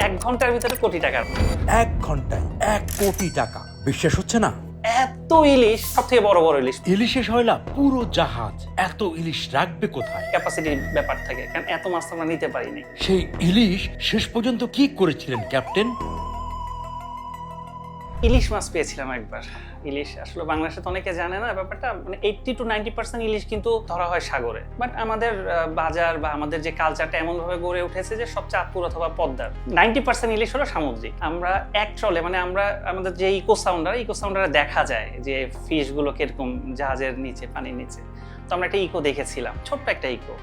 1 ঘন্টার ভিতরে কোটি টাকার। 1 ঘন্টায় 1 কোটি টাকা, বিশ্বাস হচ্ছে না? এত ইলিশ, সবথেকে বড় বড় ইলিশ। ইলিশে শৈলা পুরো জাহাজ, এত ইলিশ রাখবে কোথায়? ক্যাপাসিটির ব্যাপার থাকে, কারণ এত মাছ তো আমরা নিতে পারিনি। সেই ইলিশ শেষ পর্যন্ত কি করেছিলেন ক্যাপ্টেন? ইলিশ মাছ পেয়েছিলাম একবার। ইলিশ আসলে বাংলাদেশে তো অনেকে জানে না ব্যাপারটা, মানে 80 to 90% ইলিশ কিন্তু ধরা হয় সাগরে। বাট আমাদের বাজার বা আমাদের যে কালচারটা এমনভাবে গড়ে উঠেছে যে সব চাঁদপুর অথবা পদ্মার 90% ইলিশ হলো সামুদ্রিক। আমরা এক ট্রলে, মানে আমরা আমাদের যে ইকো সাউন্ডারে দেখা যায় যে ফিশগুলো কিরকম জাহাজের নিচে, পানির নিচে। তো আমরা একটা ইকো দেখেছিলাম, ছোট্ট একটা ইকো,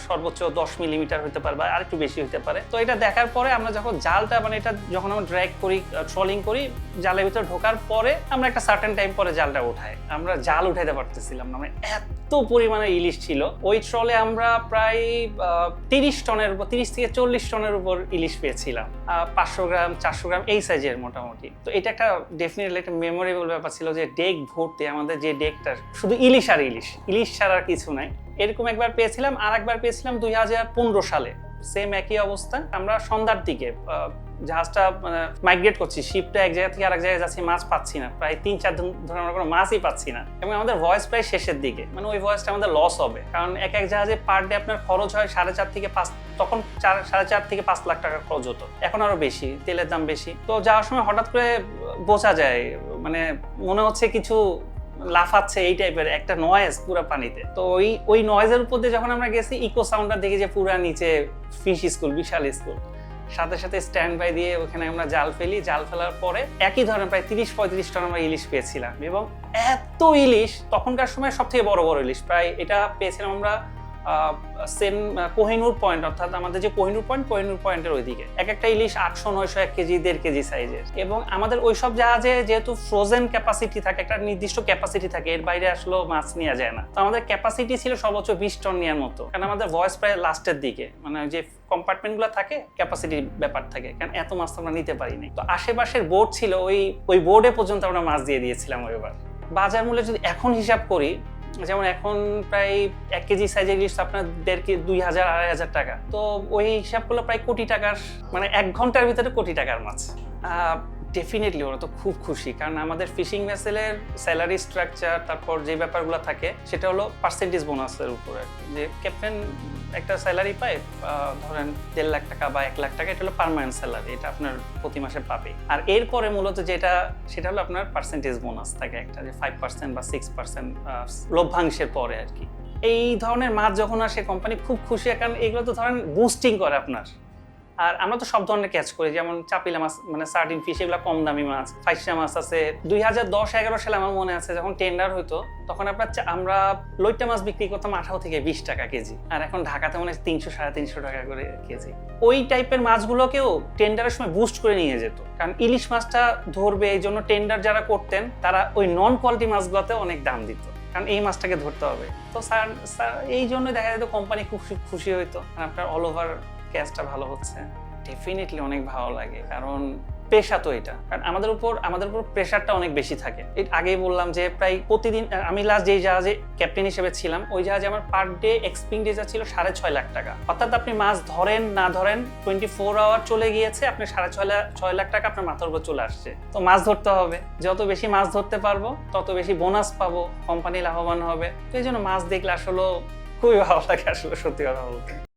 সর্বোচ্চ 10 মিলিমিটার হতে পারে বা আরেকটু বেশি হতে পারে। তো এটা দেখার পরে আমরা যখন জালটা, মানে এটা যখন আমরা ড্র্যাগ করি, ট্রলিং করি, জালের ভিতরে ঢোকার পরে আমরা একটা সার্টেন টাইম পরে জালটা উঠাই, আমরা জাল উঠাইতে পারতেছিলাম না, মানে এত পরিমাণে ইলিশ ছিল ওই ট্রলে। আমরা প্রায় 30 টনের উপর, 30 থেকে 40 টনের উপর ইলিশ পেয়েছিলাম, 500 গ্রাম 400 গ্রাম এই সাইজের মোটামুটি। তো এটা একটা ডেফিনেটলি একটা মেমোরেবল ব্যাপার ছিল যে ডেক ভর্তি, আমাদের যে ডেকটা শুধু ইলিশ আর ইলিশ, ইলিশ ছাড়া কিছু নাই। এরকম একবার পেয়েছিলাম। আর একবার পেয়েছিলাম 2015 সালে, সেম একই অবস্থা। আমরা সন্ধ্যার দিকে জাহাজটা মাইগ্রেট করছি, শিপটা এক জায়গা থেকে আরেক জায়গায় যাচ্ছি, মাছ পাচ্ছি না, প্রায় 3-4 দিন ধরে আমরা কোনো মাছই পাচ্ছি না। এবং আমাদের ভয়েস প্রায় শেষের দিকে, মানে ওই ভয়েসটা আমাদের লস হবে, কারণ এক জাহাজে পার ডে আপনার খরচ হয় 4.5 থেকে 5, তখন 4.5 থেকে 5 লাখ টাকা খরচ হতো, এখন আরো বেশি, তেলের দাম বেশি। তো যাওয়ার সময় হঠাৎ করে বোঝা যায়, মানে মনে হচ্ছে কিছু লাফাচ্ছে, এই টাইপের একটা নয়েজ পুরো পানিতে। তো ওই নয়েজের উপর দিয়ে যখন আমরা গেছি, ইকো সাউন্ডটা দেখি যে পুরা নিচে ফিশ স্কুল, বিশাল স্কুল, সাথে সাথে স্ট্যান্ড বাই দিয়ে ওখানে আমরা জাল ফেলি। জাল ফেলার পরে একই ধরনের প্রায় 30-35 টন আমরা ইলিশ পেয়েছিলাম। এবং এত ইলিশ, তখনকার সময় সব থেকে বড় বড় ইলিশ, প্রায় এটা পেয়েছিলাম আমরা সেম কোহিনুর পয়েন্ট, অর্থাৎ আমাদের যে কোহিনুর পয়েন্টের ওইদিকে এক একটা ইলিশ 800-900, 1 কেজি 1.5 কেজি সাইজের। এবং আমাদের ওইসব জাহাজে যেহেতু ফ্রোজেন ক্যাপাসিটি থাকে, একটা নির্দিষ্ট ক্যাপাসিটি থাকে, এর বাইরে আসলে মাছ নেওয়া যায় না। তো আমাদের ক্যাপাসিটি ছিল সর্বোচ্চ 20 টন নেওয়ার মতো, কারণ আমাদের ভয়েস প্রায় লাস্টের দিকে, মানে যে কম্পার্টমেন্টগুলো থাকে ক্যাপাসিটির ব্যাপার থাকে, কারণ এত মাছ আমরা নিতে পারিনি। তো আশেপাশের বোর্ড ছিল, ওই বোর্ডে পর্যন্ত আমরা মাছ দিয়ে দিয়েছিলাম ওইবার। বাজার মূল্যে যদি এখন হিসাব করি, যেমন এখন প্রায় 1 কেজি সাইজের ইলিশ আপনার 1,500-2,000-2,500 টাকা। তো ওই হিসাব করলে প্রায় কোটি টাকার, মানে 1 ঘন্টার ভিতরে কোটি টাকার মাছ। ডেফিনেটলি ওরা তো খুব খুশি, কারণ আমাদের ফিশিং ভেসেলের স্যালারি স্ট্রাকচার, তারপর যে ব্যাপারগুলো থাকে সেটা হলো পার্সেন্টেজ বোনাসের উপরে। যে ক্যাপ্টেন একটা স্যালারি পায়, ধরেন 1.5 লাখ টাকা বা 1 লাখ টাকা, এটা হলো পার্মানেন্ট স্যালারি, এটা আপনার প্রতি মাসে পাবে। আর এরপরে মূলত যেটা, সেটা হলো আপনার পার্সেন্টেজ বোনাস থাকে একটা, যে 5% বা 6% লভ্যাংশের পরে আর কি। এই ধরনের মাছ যখন আসে কোম্পানি খুব খুশি, কারণ এগুলো তো ধরেন বুস্টিং করে আপনার। আর আমরা তো সব ধরনের ক্যাচ করি, যেমন চাপিলা মাছ, মানে সার্ডিন ফিশ, এগুলো কম দামি মাছ। ফাইসা মাছ আছে। 2010-11 সালে আমার মনে আছে যখন টেন্ডার হইতো, তখন আমরা লইট্টা মাছ বিক্রি করতাম 18 থেকে 20 টাকা কেজি, আর এখন ঢাকাতে মনে হয় 300-350 টাকা করে কেজি। ওই টাইপের মাছগুলোকেও টেন্ডারের সময় বুস্ট করে নিয়ে যেত, কারণ ইলিশ মাছটা ধরবে, এই জন্য টেন্ডার যারা করতেন তারা ওই নন কোয়ালিটি মাছগুলোতে অনেক দাম দিত, কারণ এই মাছটাকে ধরতে হবে। তো স্যার এই জন্য দেখা যেত কোম্পানি খুব খুশি হইতো, আর আপনার অল ওভার ক্যাশটা ভালো হচ্ছে। ডেফিনেটলি অনেক ভালো লাগে, কারণ পেশা তো এটা, কারণ আমাদের উপর প্রেশারটা অনেক বেশি থাকে। এর আগেই বললাম যে প্রায় প্রতিদিন, আমি লাস্ট যেই জাহাজে ক্যাপ্টেন হিসেবে ছিলাম, ওই জাহাজে আমার পার ডে এক্সপেন্ডিচার ছিল 6.5 লাখ টাকা। অর্থাৎ আপনি মাছ ধরেন না ধরেন, 24 আওয়ার চলে গিয়েছে, আপনি 6.5 লাখ টাকা আপনার মাথার উপর চলে আসছে। তো মাছ ধরতে হবে, যত বেশি মাছ ধরতে পারবো তত বেশি বোনাস পাবো, কোম্পানি লাভবান হবে। তো এই জন্য মাছ দেখলে আসলে খুবই ভালো লাগে, আসলে সত্যি কথা বলতে।